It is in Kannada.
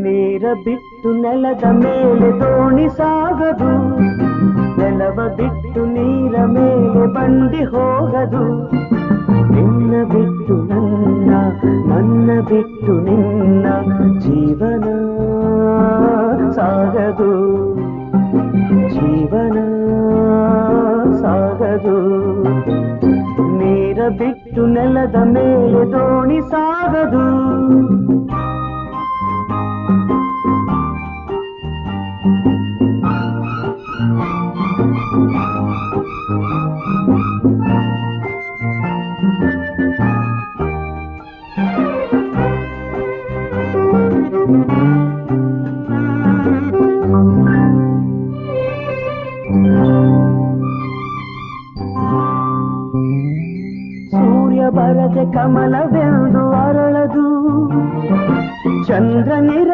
ನೀರ ಬಿಟ್ಟು ನೆಲದ ಮೇಲೆ ದೋಣಿ ಸಾಗದು, ನೆಲವ ಬಿಟ್ಟು ನೀರ ಮೇಲೆ ಬಂಡಿ ಹೋಗದು. ನಿನ್ನ ಬಿಟ್ಟು ನನ್ನ, ನನ್ನ ಬಿಟ್ಟು ನಿನ್ನ ಜೀವನ ಸಾಗದು, ಜೀವನ ಸಾಗದು. ನೀರ ಬಿಟ್ಟು ನೆಲದ ಮೇಲೆ ದೋಣಿ ಸಾಗದು.